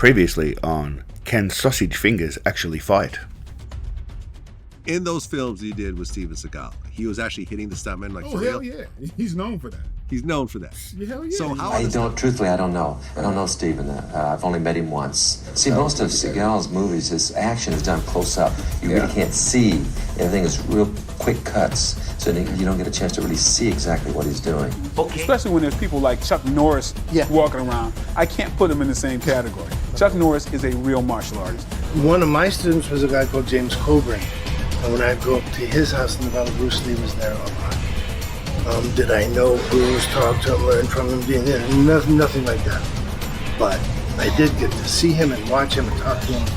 Previously on Can Sausage Fingers Actually Fight? In those films he did with Steven Seagal, he was actually hitting the stuntman like for real. Hell yeah, he's known for that. He's known for that. Hell yeah. So how? Truthfully, I don't know. I don't know Steven. I've only met him once. See, most of Seagal's movies, his action is done close up. You really can't see. Everything is real quick cuts, so you don't get a chance to really see exactly what he's doing. Okay. Especially when there's people like Chuck Norris walking around. I can't put him in the same category. Chuck Norris is a real martial artist. One of my students was a guy called James Coburn. And when I'd go up to his house in the valley, Bruce Lee was there a lot. Did I know Bruce, talk to him, learn from him, being there? Nothing like that. But I did get to see him and watch him and talk to him.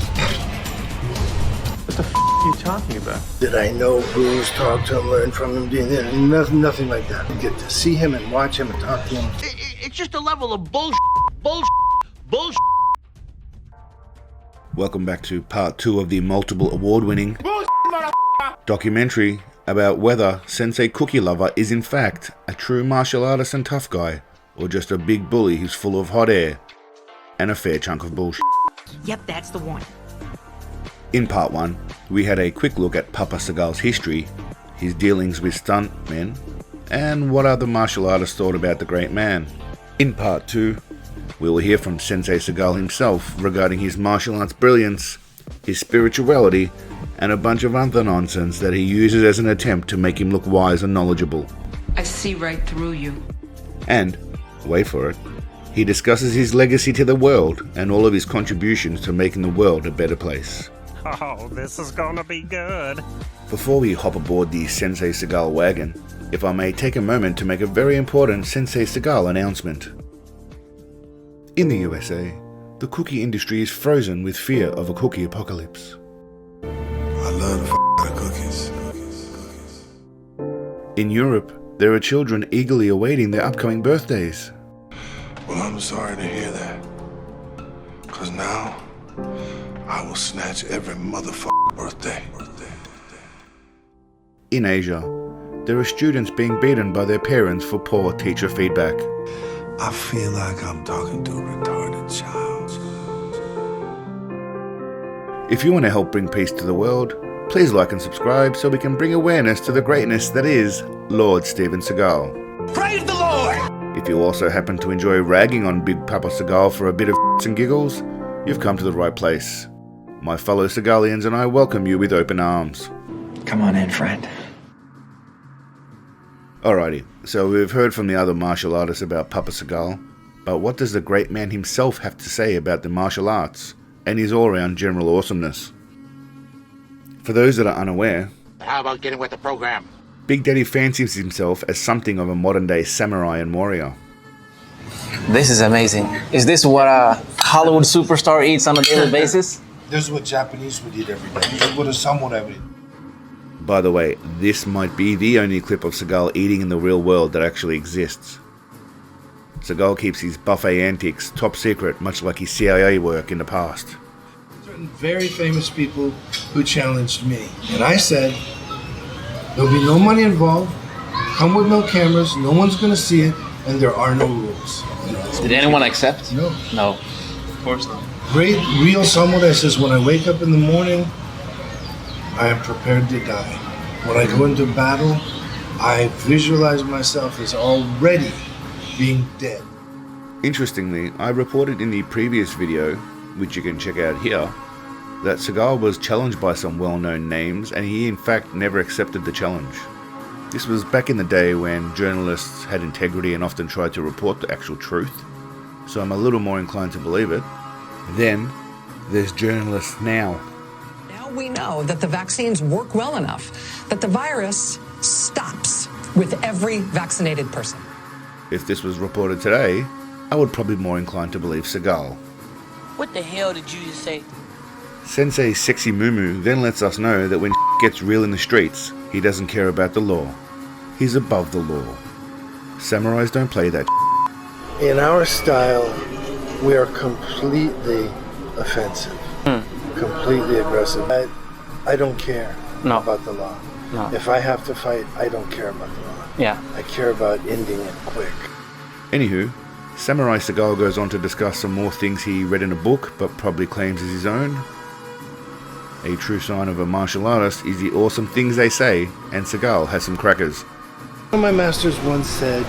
What the f are you talking about? Did I know Bruce, talk to him, learn from him, being there? Nothing like that. I get to see him and watch him and talk to him. It's just a level of bullshit. Welcome back to part 2 of the multiple award-winning documentary about whether Sensei Cookie Lover is in fact a true martial artist and tough guy, or just a big bully who's full of hot air and a fair chunk of bullshit. Yep, that's the one. In part 1, we had a quick look at Papa Seagal's history, his dealings with stuntmen, and what other martial artists thought about the great man. In part 2, we will hear from Sensei Seagal himself regarding his martial arts brilliance, his spirituality, and a bunch of other nonsense that he uses as an attempt to make him look wise and knowledgeable. I see right through you. And, wait for it, he discusses his legacy to the world and all of his contributions to making the world a better place. Oh, this is gonna be good. Before we hop aboard the Sensei Seagal wagon, if I may take a moment to make a very important Sensei Seagal announcement. In the USA, the cookie industry is frozen with fear of a cookie apocalypse. I love the out of cookies. In Europe, there are children eagerly awaiting their upcoming birthdays. Well, I'm sorry to hear that. Because now, I will snatch every motherfucking birthday. In Asia, there are students being beaten by their parents for poor teacher feedback. I feel like I'm talking to a retarded child. If you want to help bring peace to the world, please like and subscribe so we can bring awareness to the greatness that is Lord Steven Seagal. Praise the Lord! If you also happen to enjoy ragging on Big Papa Seagal for a bit of and giggles, you've come to the right place. My fellow Seagalians and I welcome you with open arms. Come on in, friend. Alrighty, so we've heard from the other martial artists about Papa Seagal, but what does the great man himself have to say about the martial arts and his all-round general awesomeness? For those that are unaware, How about getting with the program? Big Daddy fancies himself as something of a modern-day samurai and warrior. This is amazing. Is this what a Hollywood superstar eats on a daily basis? This is what Japanese would eat every day. This is what a samurai would eat. By the way, this might be the only clip of Seagal eating in the real world that actually exists. Seagal keeps his buffet antics top secret, much like his CIA work in the past. Certain very famous people who challenged me. And I said, there'll be no money involved, come with no cameras, no one's gonna see it, and there are no rules. Did anyone accept? No. No. Of course not. Great real samurai says, when I wake up in the morning, I am prepared to die. When I go into battle, I visualize myself as already being dead. Interestingly, I reported in the previous video, which you can check out here, that Seagal was challenged by some well-known names and he in fact never accepted the challenge. This was back in the day when journalists had integrity and often tried to report the actual truth, so I'm a little more inclined to believe it. Then, there's journalists now. Now we know that the vaccines work well enough that the virus stops with every vaccinated person. If this was reported today, I would probably be more inclined to believe Seagal. What the hell did you just say? Sensei Sexy Mumu then lets us know that when gets real in the streets, he doesn't care about the law. He's above the law. Samurais don't play that. In our style, we are completely offensive, completely aggressive. I don't care about the law. No. If I have to fight, I don't care about the law. Yeah. I care about ending it quick. Anywho, Samurai Seagal goes on to discuss some more things he read in a book but probably claims as his own. A true sign of a martial artist is the awesome things they say, and Seagal has some crackers. One of my masters once said,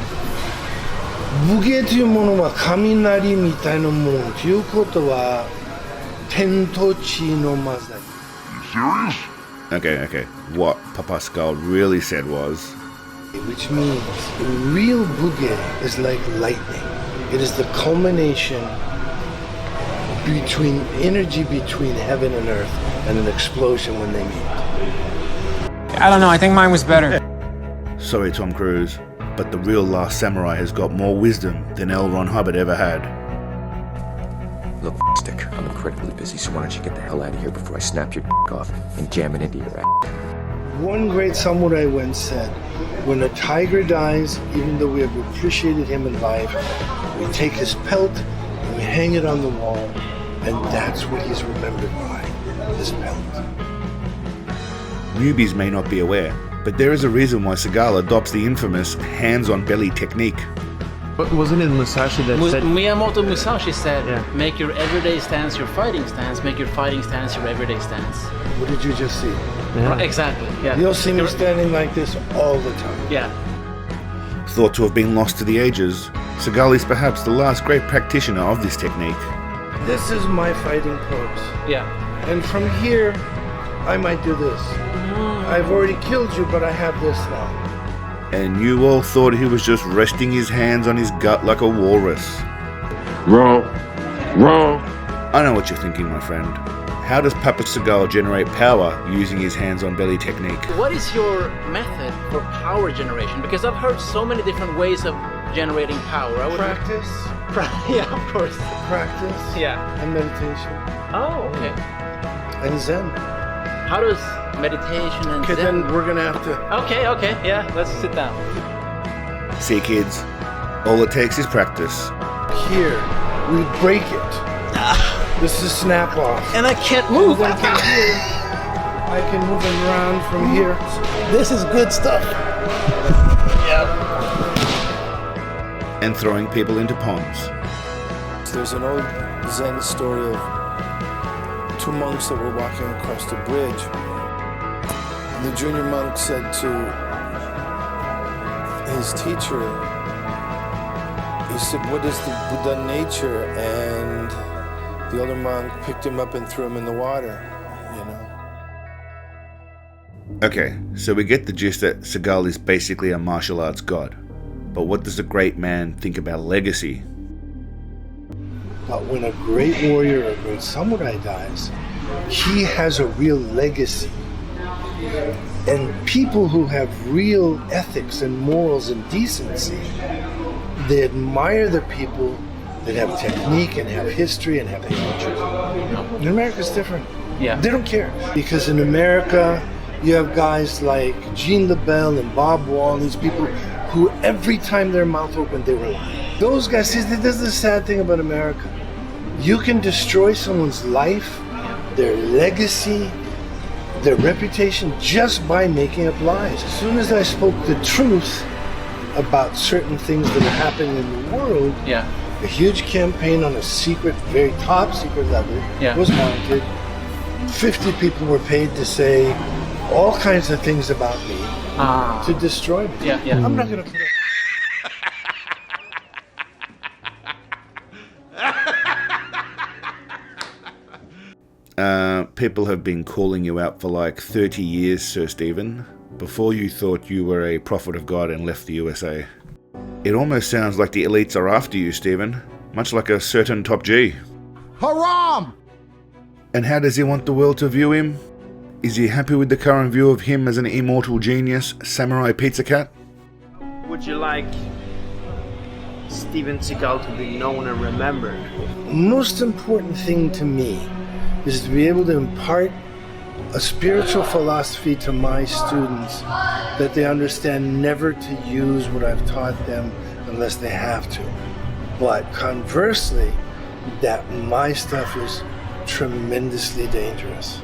"Buge toいうものは雷みたいなものということは天と地の混ざり." Okay. What Papa Seagal really said was, which means real buge is like lightning. It is the culmination between energy between heaven and earth and an explosion when they meet. I don't know, I think mine was better. Sorry, Tom Cruise, but the real Last Samurai has got more wisdom than L. Ron Hubbard ever had. Look, stick, I'm incredibly busy, so why don't you get the hell out of here before I snap your off and jam it into your ass. One great samurai once said, "When a tiger dies, even though we have appreciated him in life, we take his pelt and we hang it on the wall, and that's what he's remembered by, his pelt." Newbies may not be aware, but there is a reason why Seagal adopts the infamous hands-on-belly technique. But wasn't it Musashi that said... Miyamoto Musashi said, make your everyday stance your fighting stance, make your fighting stance your everyday stance. What did you just see? Right, exactly, yeah. You'll see me standing like this all the time. Yeah. Thought to have been lost to the ages, Seagal is perhaps the last great practitioner of this technique. This is my fighting pose. Yeah. And from here, I might do this. I've already killed you, but I have this now. And you all thought he was just resting his hands on his gut like a walrus. Wrong. I know what you're thinking, my friend. How does Papa Seagal generate power using his hands-on-belly technique? What is your method for power generation? Because I've heard so many different ways of generating power. Practice. Yeah, of course. Practice. Yeah. And meditation. Oh, okay. And Zen. How does meditation and Zen... Zen... then we're gonna have to... Okay, yeah, let's sit down. See, kids, all it takes is practice. Here, we break it. This is snap off. And I can't move. I can move him around from here. This is good stuff. Yeah. And throwing people into ponds. There's an old Zen story of two monks that were walking across the bridge. The junior monk said to his teacher, he said, "What is the Buddha nature?" And the older monk picked him up and threw him in the water, you know. Okay, so we get the gist that Seagal is basically a martial arts god. But what does a great man think about legacy? But when a great warrior or a great samurai dies, he has a real legacy. And people who have real ethics and morals and decency, they admire the people that have technique and have history and have culture. In America, it's different. Yeah. They don't care. Because in America, you have guys like Gene LaBelle and Bob Wall, these people who every time their mouth opened, they were lying. Those guys, see, this is the sad thing about America. You can destroy someone's life, their legacy, their reputation just by making up lies. As soon as I spoke the truth about certain things that are happening in the world, a huge campaign on a secret, very top secret level was mounted. 50 people were paid to say all kinds of things about me to destroy me. I'm not going to put up. People have been calling you out for like 30 years, Sir Stephen, before you thought you were a prophet of God and left the USA. It almost sounds like the elites are after you, Stephen, much like a certain Top G. Haram! And how does he want the world to view him? Is he happy with the current view of him as an immortal genius, samurai pizza cat? Would you like Steven Seagal to be known and remembered? Most important thing to me is to be able to impart a spiritual philosophy to my students that they understand never to use what I've taught them unless they have to. But conversely, that my stuff is tremendously dangerous.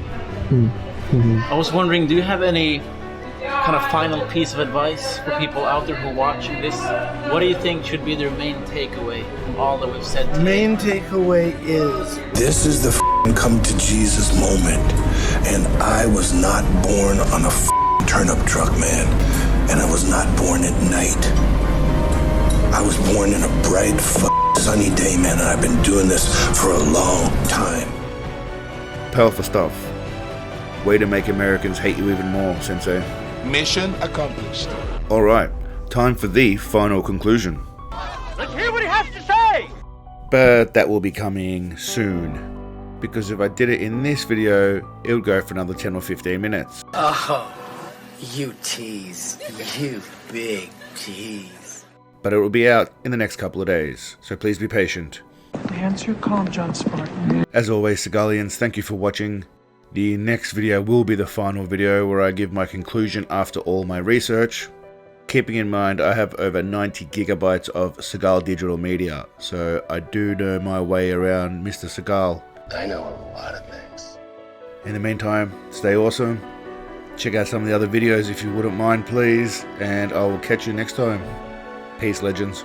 I was wondering, do you have any kind of final piece of advice for people out there who are watching this, what do you think should be their main takeaway from all that we've said today? Main takeaway is This is the come to Jesus moment, and I was not born on a turnip truck, man, and I was not born at night. I was born in a bright sunny day, man, and I've been doing this for a long time. Powerful stuff. Way to make Americans hate you even more, Sensei. Mission accomplished. Alright, time for the final conclusion. Let's hear what he has to say! But that will be coming soon. Because if I did it in this video, it would go for another 10 or 15 minutes. Oh, you tease. You big tease. But it will be out in the next couple of days, so please be patient. Answer your call, John Spartan. As always, Seagalians, thank you for watching. The next video will be the final video where I give my conclusion after all my research. Keeping in mind I have over 90 gigabytes of Seagal digital media, so I do know my way around Mr. Seagal. I know a lot of things. In the meantime, stay awesome. Check out some of the other videos if you wouldn't mind, please, and I will catch you next time. Peace, legends.